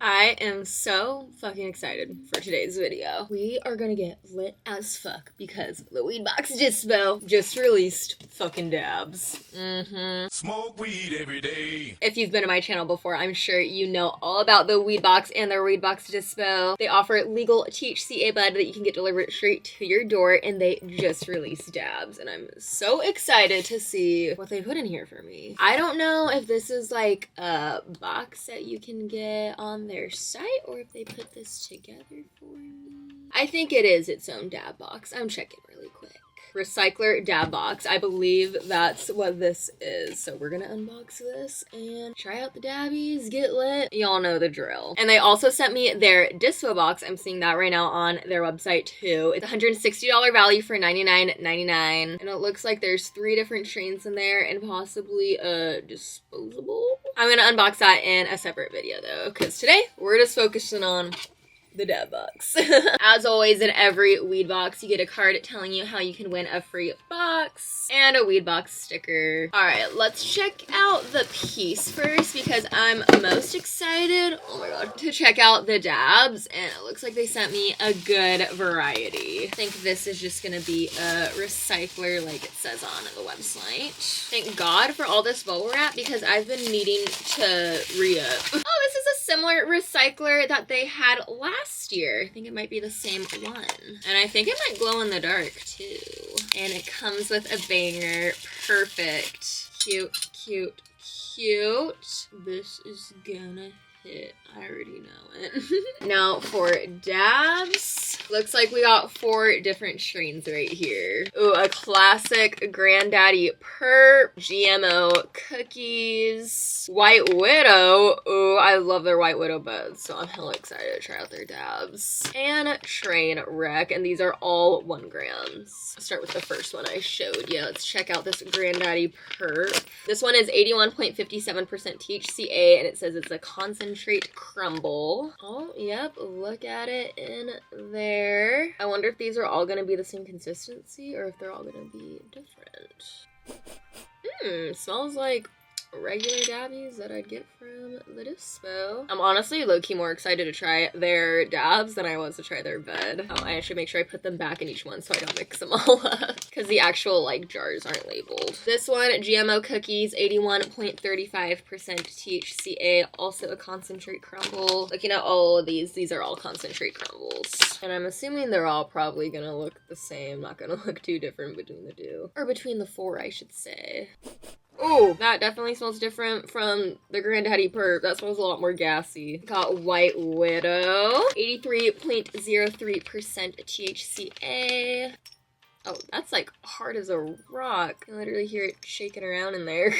I am so fucking excited for today's video. We are gonna get lit as fuck because the Weed Box Dispo just released fucking dabs. Smoke weed every day. If you've been to my channel before, I'm sure you know all about the Weed Box and their Weed Box Dispo. They offer legal THCA bud that you can get delivered straight to your door, and they just released dabs, and I'm so excited to see what they put in here for me. I don't know if this is like a box that you can get on their site or if they put this together for me. I think it is its own dab box. I'm checking really quick. Recycler dab box. I believe that's what this is. So we're gonna unbox this and try out the dabbies, get lit. Y'all know the drill. And they also sent me their Dispo box. I'm seeing that right now on their website too. It's $160 value for $99.99. And it looks like there's 3 different strains in there and possibly a disposable. I'm gonna unbox that in a separate video though, because today we're just focusing on the dab box. As always, in every weed box, you get a card telling you how you can win a free box and a weed box sticker. All right, let's check out the piece first because I'm most excited, oh my god, to check out the dabs, and it looks like they sent me a good variety. I think this is just gonna be a recycler like it says on the website. Thank God for all this bubble wrap because I've been needing to re-up. Oh, this is a similar recycler that they had last year. I think it might be the same one. And I think it might glow in the dark too. And it comes with a banger. Perfect. Cute, cute, cute. This is gonna hit. I already know it. Now for dabs, looks like we got 4 different strains right here. Ooh, a classic Granddaddy Perp, GMO cookies, White Widow. Ooh, I love their White Widow buds, so I'm hella excited to try out their dabs. And Train Wreck, and these are all 1 grams. Let's start with the first one I showed you. Let's check out this Granddaddy Perp. This one is 81.57% THCA, and it says it's a concentrate crumble. Oh, yep, look at it in there. I wonder if these are all gonna be the same consistency or if they're all gonna be different. Smells like regular dabbies that I'd get from the Dispo. I'm honestly low-key more excited to try their dabs than I was to try their bud. Oh, I should make sure I put them back in each one so I don't mix them all up because the actual like jars aren't labeled. This one, GMO cookies, 81.35% THCA, also a concentrate crumble. Looking at all of these are all concentrate crumbles. And I'm assuming they're all probably gonna look the same, not gonna look too different between the 2. Or between the 4, I should say. Oh, that definitely smells different from the Granddaddy Perp. That smells a lot more gassy. Got White Widow, 83.03% THCA. Oh, that's like hard as a rock. I can literally hear it shaking around in there.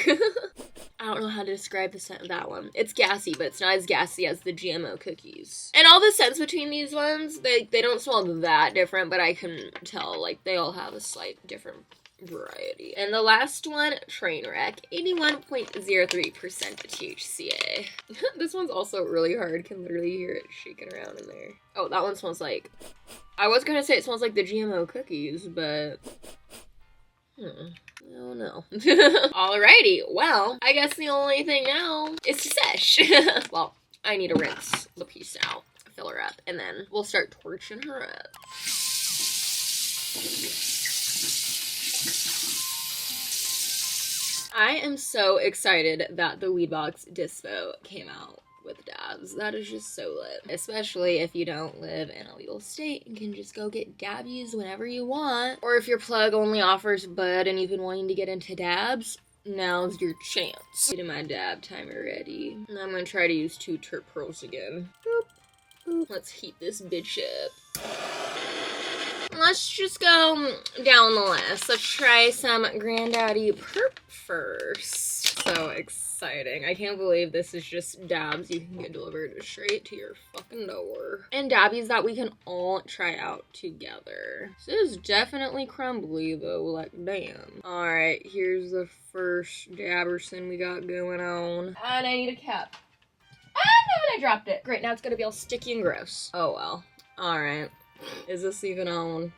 I don't know how to describe the scent of that one. It's gassy, but it's not as gassy as the GMO cookies. And all the scents between these ones, they don't smell that different, but I can tell like they all have a slight different variety. And the last one, Trainwreck, 81.03% THCA. This one's also really hard. Can literally hear it shaking around in there. Oh, that one smells like, I was gonna say it smells like the GMO cookies, but oh no. Alrighty, well, I guess the only thing now is to sesh. Well, I need to rinse the piece out, fill her up, and then we'll start torching her up. I am so excited that the Weed Box Dispo came out with dabs. That is just so lit. Especially if you don't live in a legal state and can just go get dabbies whenever you want. Or if your plug only offers bud and you've been wanting to get into dabs, now's your chance. Getting my dab timer ready. And I'm gonna try to use 2 terp pearls again. Boop, boop. Let's heat this bitch up. Let's just go down the list. Let's try some Granddaddy Perp first. So exciting. I can't believe this is just dabs you can get delivered straight to your fucking door. And dabbies that we can all try out together. This is definitely crumbly though, like damn. Alright, here's the first dabberson we got going on. And I need a cap. Ah, no, I dropped it. Great, now it's gonna be all sticky and gross. Oh well. Alright. Is this even on?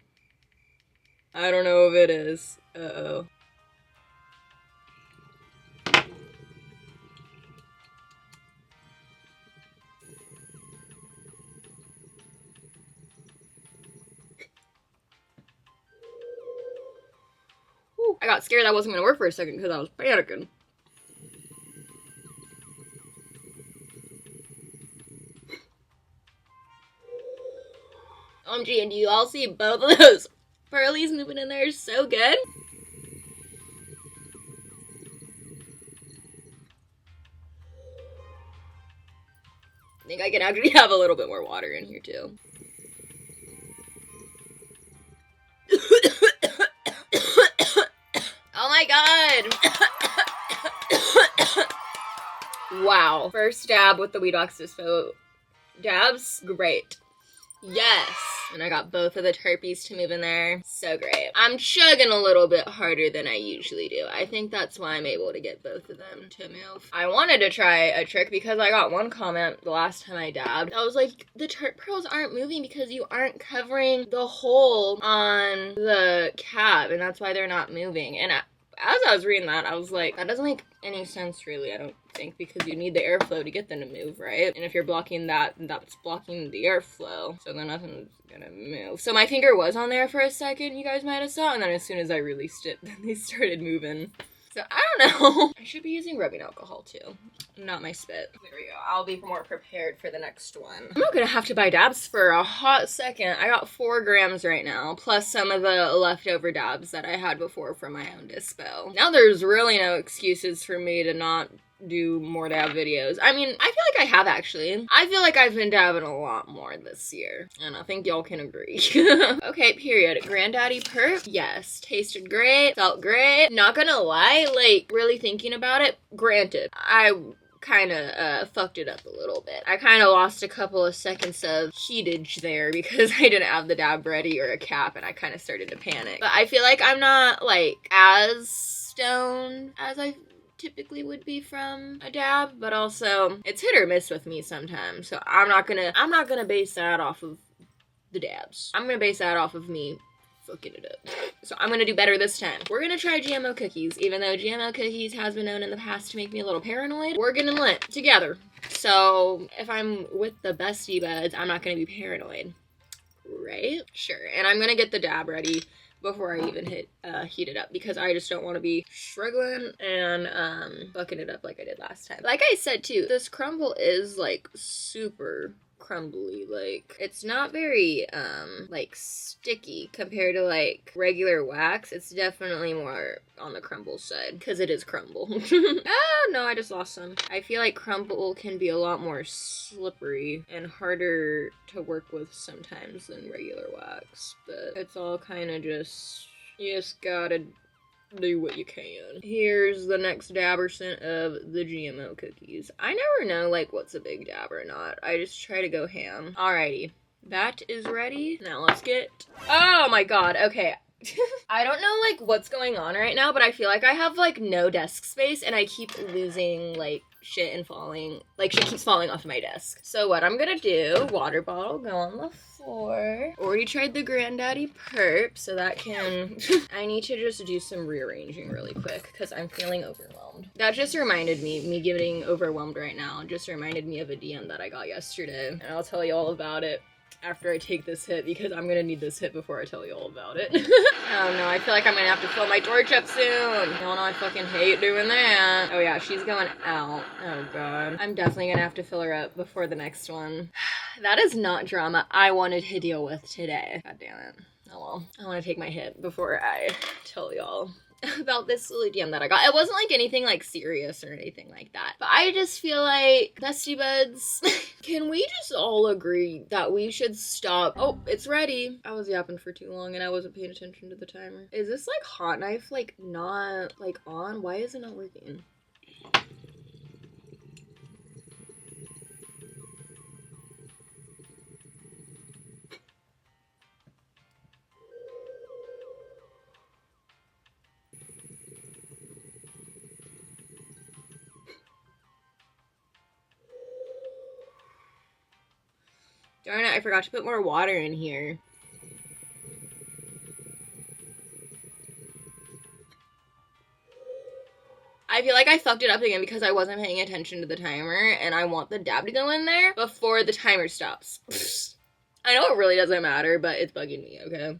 I don't know if it is. Uh-oh. I got scared that wasn't gonna work for a second because I was panicking. OMG, and do you all see both of those pearlies moving in there so good? I think I can actually have a little bit more water in here too. Oh my god! Wow. First dab with the Weed Box Dispo dabs. Great. Yes. And I got both of the terpenes to move in there. So great. I'm chugging a little bit harder than I usually do. I think that's why I'm able to get both of them to move. I wanted to try a trick because I got one comment the last time I dabbed. I was like, the terp pearls aren't moving because you aren't covering the hole on the cap, and that's why they're not moving. And as I was reading that, I was like, that doesn't make any sense really, I don't think, because you need the airflow to get them to move, right? And if you're blocking that, that's blocking the airflow, so then nothing's gonna move. So my finger was on there for a second, you guys might have saw, and then as soon as I released it, then they started moving. So I don't know. I should be using rubbing alcohol too, not my spit. There we go. I'll be more prepared for the next one. I'm not gonna have to buy dabs for a hot second. I got 4 grams right now, plus some of the leftover dabs that I had before from my own dispo. Now there's really no excuses for me to not do more dab videos. I mean, I feel like I have actually. I feel like I've been dabbing a lot more this year, and I think y'all can agree. Okay, period. Granddaddy perp, yes. Tasted great, felt great. Not gonna lie, like, really thinking about it, granted, I kind of fucked it up a little bit. I kind of lost a couple of seconds of heatage there because I didn't have the dab ready or a cap, and I kind of started to panic. But I feel like I'm not, like, as stoned as I typically would be from a dab, but also it's hit or miss with me sometimes, so I'm not gonna base that off of the dabs. I'm gonna base that off of me fucking it up. So I'm gonna do better this time. We're gonna try GMO cookies. Even though GMO cookies has been known in the past to make me a little paranoid, we're getting lit together. So if I'm with the bestie buds, I'm not gonna be paranoid, right? Sure. And I'm gonna get the dab ready before I even heat it up, because I just don't want to be struggling and fucking it up like I did last time. Like I said too, this crumble is like super crumbly. Like, it's not very like sticky compared to like regular wax. It's definitely more on the crumble side because it is crumble. Oh no, I just lost some. I feel like crumble can be a lot more slippery and harder to work with sometimes than regular wax, but it's all kind of just, you just gotta do what you can. Here's the next dabbercent of the GMO cookies. I never know like what's a big dab or not. I just try to go ham. Alrighty, that is ready. Now let's get, oh my god, okay. I don't know like what's going on right now, but I feel like I have like no desk space and I keep losing like shit and falling, like shit keeps falling off my desk. So what I'm gonna do, water bottle go on the floor. Already tried the Granddaddy perp, so that can, I need to just do some rearranging really quick because I'm feeling overwhelmed. That just reminded me getting overwhelmed right now, just reminded me of a DM that I got yesterday, and I'll tell you all about it after I take this hit, because I'm gonna need this hit before I tell you all about it. Oh no, I feel like I'm gonna have to fill my torch up soon. Oh no, I fucking hate doing that. Oh yeah, she's going out. Oh god. I'm definitely gonna have to fill her up before the next one. That is not drama I wanted to deal with today. God damn it. Oh well. I wanna take my hit before I tell y'all about this silly DM that I got. It wasn't like anything like serious or anything like that, but I just feel like, bestie buds, can we just all agree that we should stop? Oh, it's ready. I was yapping for too long and I wasn't paying attention to the timer. Is this like hot knife like not like on? Why is it not working? Darn it, I forgot to put more water in here. I feel like I fucked it up again because I wasn't paying attention to the timer, and I want the dab to go in there before the timer stops. I know it really doesn't matter, but it's bugging me, okay?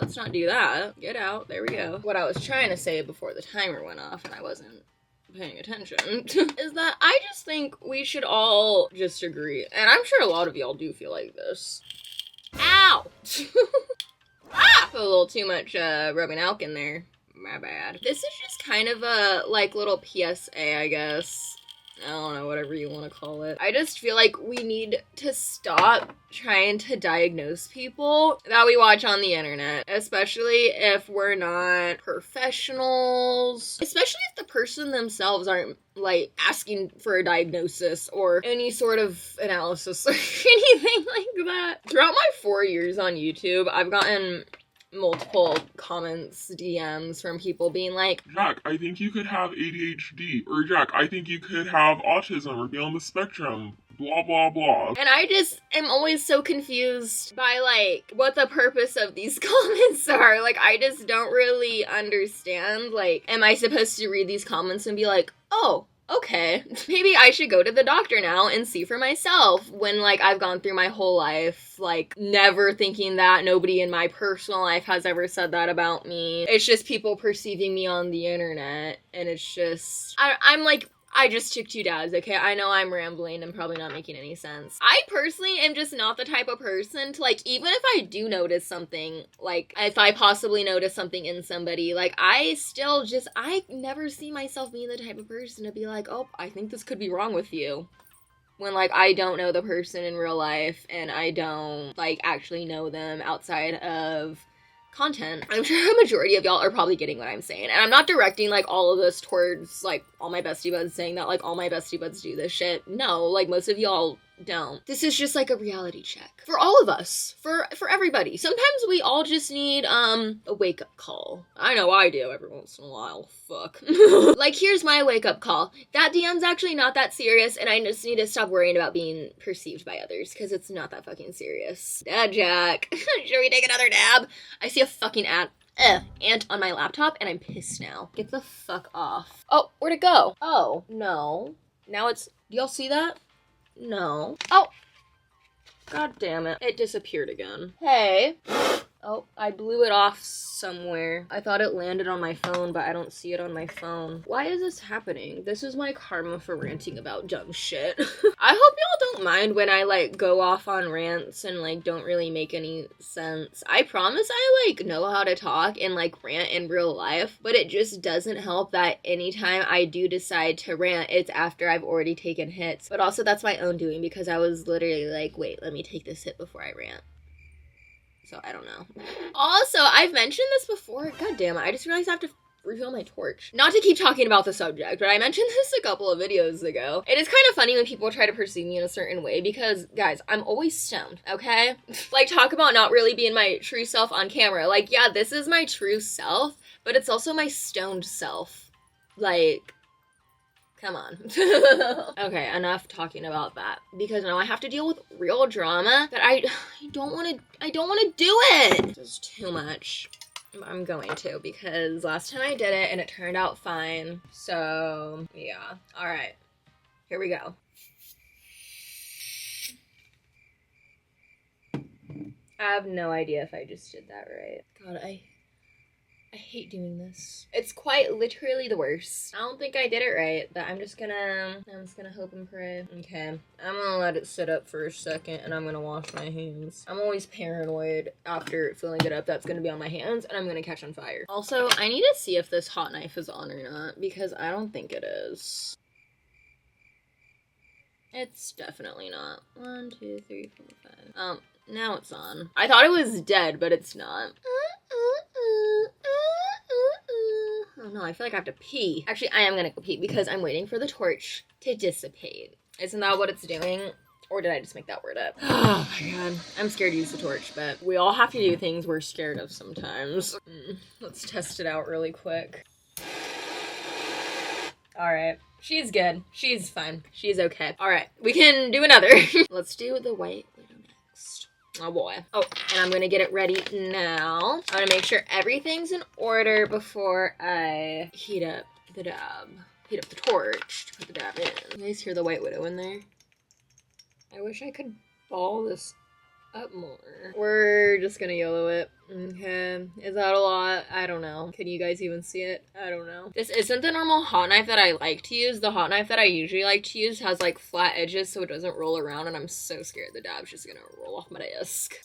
let's not do that. Get out. There we go. What I was trying to say before the timer went off and I wasn't paying attention is that I just think we should all just agree, and I'm sure a lot of y'all do feel like this. Ow! Ah! Put a little too much rubbing alk in there. My bad. This is just kind of a, like, little PSA, I guess. I don't know, whatever you want to call it. I just feel like we need to stop trying to diagnose people that we watch on the internet, especially if we're not professionals, especially if the person themselves aren't, like, asking for a diagnosis or any sort of analysis or anything like that. Throughout my 4 years on YouTube, I've gotten multiple comments, DMs from people being like, Jack, I think you could have ADHD, or Jack, I think you could have autism or be on the spectrum, blah blah blah. And I just am always so confused by, like, what the purpose of these comments are. Like, I just don't really understand. Like, am I supposed to read these comments and be like, oh, okay, maybe I should go to the doctor now and see for myself, when, like, I've gone through my whole life, like, never thinking that. Nobody in my personal life has ever said that about me. It's just people perceiving me on the internet, and it's just, I'm like, I just took 2 dabs, okay? I know I'm rambling and probably not making any sense. I personally am just not the type of person to, like, even if I do notice something, like, if I possibly notice something in somebody, like, I never see myself being the type of person to be like, oh, I think this could be wrong with you. When, like, I don't know the person in real life and I don't, like, actually know them outside of content. I'm sure a majority of y'all are probably getting what I'm saying, and I'm not directing, like, all of this towards, like, all my bestie buds, saying that, like, all my bestie buds do this shit. No, like, most of y'all don't. This is just, like, a reality check for all of us, for everybody. Sometimes we all just need a wake-up call. I know I do every once in a while. Fuck. Like, here's my wake-up call. That DM's actually not that serious, and I just need to stop worrying about being perceived by others, because it's not that fucking serious. Dad Jack. Should we take another dab? I see a fucking ant on my laptop, and I'm pissed now. Get the fuck off. Oh, where'd it go? Oh, no. Now it's, do y'all see that? No. Oh! God damn it. It disappeared again. Hey. Oh, I blew it off somewhere. I thought it landed on my phone, but I don't see it on my phone. Why is this happening? This is my karma for ranting about dumb shit. I hope y'all don't mind when I, like, go off on rants and, like, don't really make any sense. I promise I, like, know how to talk and, like, rant in real life, but it just doesn't help that anytime I do decide to rant, it's after I've already taken hits. But also that's my own doing, because I was literally like, wait, let me take this hit before I rant. So, I don't know. Also, I've mentioned this before. God damn it, I just realized I have to refill my torch. Not to keep talking about the subject, but I mentioned this a couple of videos ago. It is kind of funny when people try to perceive me in a certain way, because, guys, I'm always stoned, okay? Like, talk about not really being my true self on camera. Like, yeah, this is my true self, but it's also my stoned self. Like, come on. Okay, enough talking about that, because now I have to deal with real drama that I don't want to do it. It's too much. I'm going to, because last time I did it and it turned out fine. So, yeah. All right. Here we go. I have no idea if I just did that right. God, I hate doing this. It's quite literally the worst. I don't think I did it right, but I'm just gonna hope and pray. Okay, I'm gonna let it sit up for a second, and I'm gonna wash my hands. I'm always paranoid after filling it up that's gonna be on my hands, and I'm gonna catch on fire. Also, I need to see if this hot knife is on or not, because I don't think it is. It's definitely not. 1, 2, 3, 4, 5. Now it's on. I thought it was dead, but it's not. Oh no, I feel like I have to pee. Actually, I am gonna go pee because I'm waiting for the torch to dissipate. Isn't that what it's doing? Or did I just make that word up? Oh my god. I'm scared to use the torch, but we all have to do things we're scared of sometimes. Let's test it out really quick. Alright. She's good. She's fine. She's okay. Alright, we can do another. Let's do the white widow next. Oh boy. Oh, and I'm gonna get it ready now. I'm gonna make sure everything's in order before I heat up the dab. Heat up the torch to put the dab in. You guys hear the white widow in there? I wish I could ball this Up more. We're just gonna YOLO it. Okay. Is that a lot? I don't know. Can you guys even see it? I don't know. This isn't the normal hot knife that I like to use. The hot knife that I usually like to use has like flat edges so it doesn't roll around, and I'm so scared the dab's just gonna roll off my desk.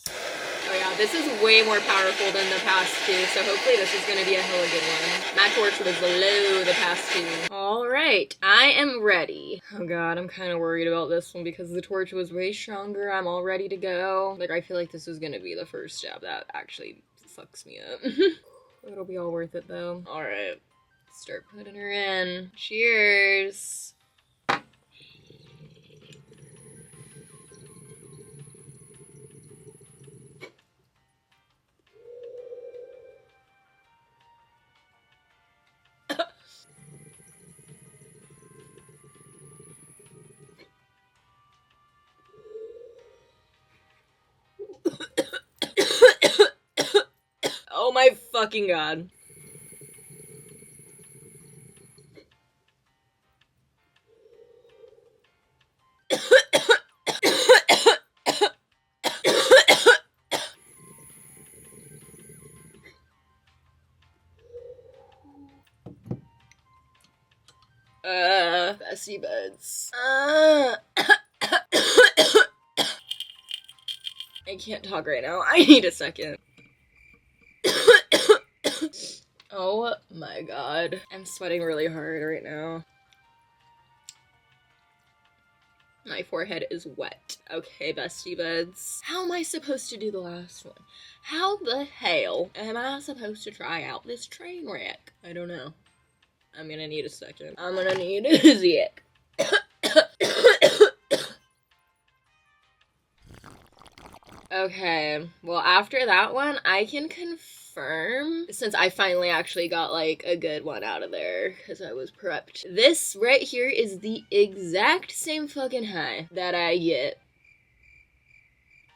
Oh yeah, this is way more powerful than the past two, so hopefully this is gonna be a hella good one. My torch was low the past two. Alright, I am ready. Oh god, I'm kind of worried about this one because the torch was way stronger. I'm all ready to go. Like, I feel like this is gonna be the first dab that actually fucks me up. It'll be all worth it though. Alright, start putting her in. Cheers! Oh my fucking god. Bestie buds. I can't talk right now. I need a second. Oh my god. I'm sweating really hard right now. My forehead is wet. Okay, bestie buds. How am I supposed to do the last one? How the hell am I supposed to try out this train wreck? I don't know. I'm gonna need a second. I'm gonna need a sec. Okay, well after that one, I can confirm, since I finally actually got like a good one out of there, because I was prepped. This right here is the exact same fucking high that I get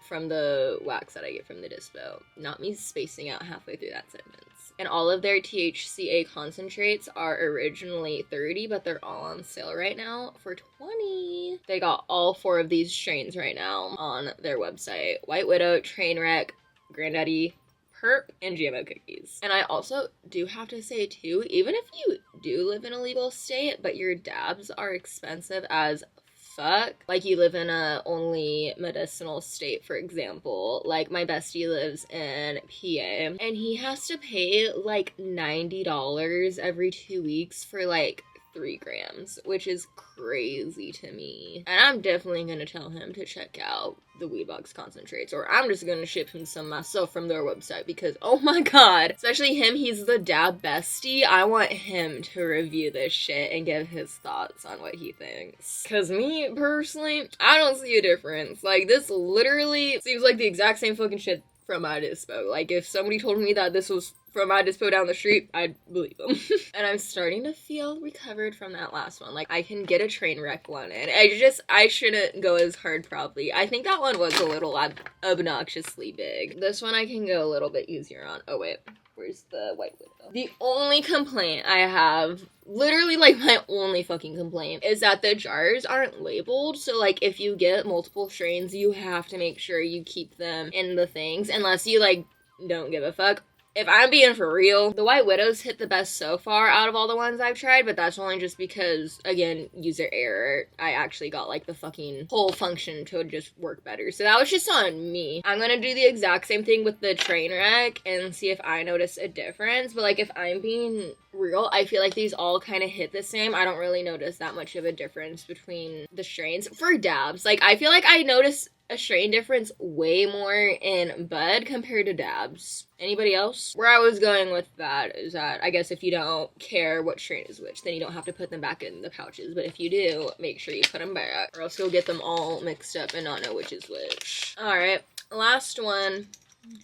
from the wax that I get from the dispo. Not me spacing out halfway through that sentence. And all of their THCA concentrates are originally 30, but they're all on sale right now for 20. They got all 4 of these strains right now on their website. White Widow, Trainwreck, Granddaddy, Perp, and GMO cookies. And I also do have to say too, even if you do live in a legal state, but your dabs are expensive as fuck, like you live in a only medicinal state, for example, like my bestie lives in PA and he has to pay like $90 every 2 weeks for like 3 grams, which is crazy to me. And I'm definitely gonna tell him to check out the weed box concentrates, or I'm just gonna ship him some myself from their website because oh my god, especially him, he's the dab bestie. I want him to review this shit and give his thoughts on what he thinks, because me personally, I don't see a difference. Like, this literally seems like the exact same fucking shit from my dispo. Like, if somebody told me that this was from my dispo down the street, I'd believe them. And I'm starting to feel recovered from that last one. Like, I can get a train wreck one in. I shouldn't go as hard probably. I think that one was a little obnoxiously big. This one I can go a little bit easier on. Oh wait, where's the White Widow? The only complaint I have, literally like my only fucking complaint, is that the jars aren't labeled. So like if you get multiple strains, you have to make sure you keep them in the things, unless you like don't give a fuck. If I'm being for real, the White Widows hit the best so far out of all the ones I've tried, but that's only just because, again, user error. I actually got like the fucking whole function to just work better. So that was just on me. I'm gonna do the exact same thing with the train wreck and see if I notice a difference. But like if I'm being real, I feel like these all kind of hit the same. I don't really notice that much of a difference between the strains. For dabs, like I feel like I notice a strain difference way more in bud compared to dabs. Anybody else? Where I was going with that is that I guess if you don't care what strain is which, then you don't have to put them back in the pouches. But if you do, make sure you put them back, or else you'll get them all mixed up and not know which is which. Alright, last one.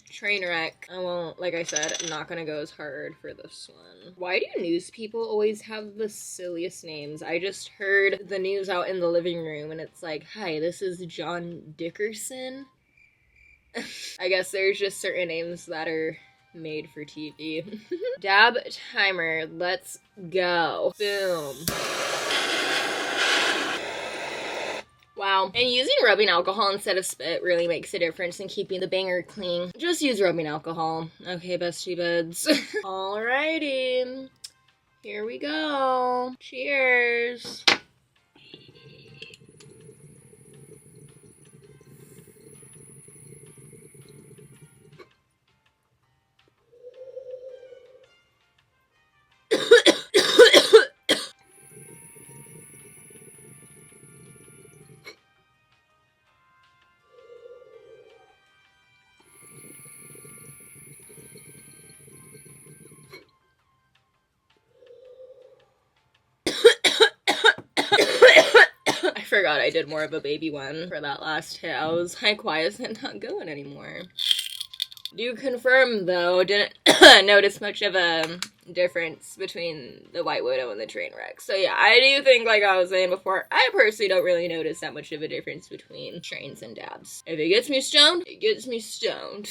Train wreck. I won't, like I said, I'm not gonna go as hard for this one. Why do news people always have the silliest names? I just heard the news out in the living room and it's like, hi, this is John Dickerson. I guess there's just certain names that are made for TV. Dab timer, let's go. Boom. Wow. And using rubbing alcohol instead of spit really makes a difference in keeping the banger clean. Just use rubbing alcohol. Okay, bestie buds. Alrighty. Here we go. Cheers. I forgot I did more of a baby one for that last hit. I was like, why is it not going anymore? Do confirm, though, didn't notice much of a difference between the White Widow and the Trainwreck. So yeah, I do think, like I was saying before, I personally don't really notice that much of a difference between strains and dabs. If it gets me stoned, it gets me stoned.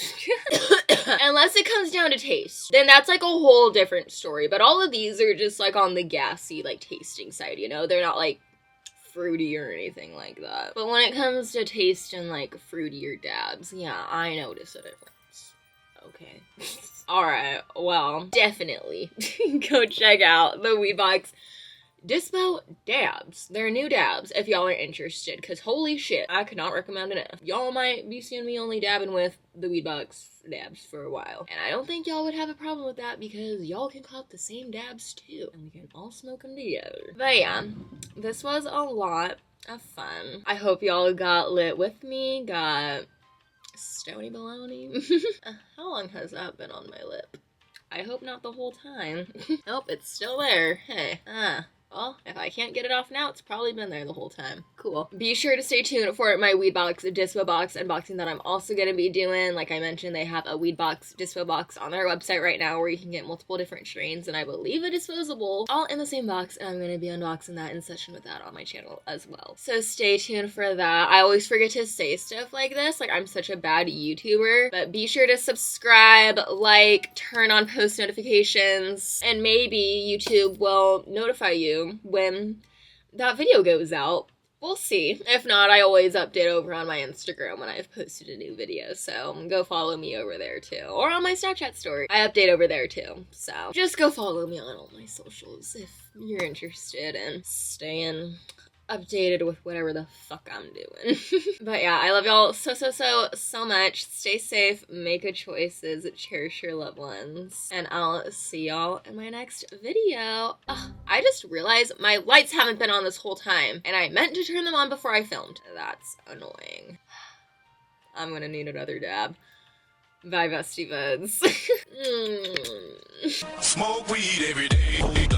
Unless it comes down to taste, then that's like a whole different story. But all of these are just like on the gassy, like tasting side, you know? They're not like fruity or anything like that. But when it comes to taste and like fruitier dabs, yeah, I notice a difference. Okay. Alright, well, definitely go check out the Weedbox Dispo Dabs. They're new dabs if y'all are interested, because holy shit, I could not recommend it enough. Y'all might be seeing me only dabbing with the Weedbox dabs for a while, and I don't think y'all would have a problem with that because y'all can cop the same dabs too, and we can all smoke them together. But yeah, this was a lot of fun. I hope y'all got lit with me, got stony baloney. How long has that been on my lip? I hope not the whole time. Nope, it's still there. Hey, well, if I can't get it off now, it's probably been there the whole time. Cool. Be sure to stay tuned for my Weedbox Dispo Box unboxing that I'm also going to be doing. Like I mentioned, they have a Weedbox Dispo Box on their website right now where you can get multiple different strains, and I believe a disposable, all in the same box, and I'm going to be unboxing that in session with that on my channel as well. So stay tuned for that. I always forget to say stuff like this, like I'm such a bad YouTuber, but be sure to subscribe, like, turn on post notifications, and maybe YouTube will notify you when that video goes out. We'll see. If not, I always update over on my Instagram when I've posted a new video, so go follow me over there too. Or on my Snapchat story. I update over there too, so just go follow me on all my socials if you're interested in staying updated with whatever the fuck I'm doing. But yeah, I love y'all so much. Stay safe, make good choices, cherish your loved ones, and I'll see y'all in my next video. Ugh, I just realized my lights haven't been on this whole time, and I meant to turn them on before I filmed. That's annoying. I'm gonna need another dab. Bye, bestie buds. Smoke weed every day.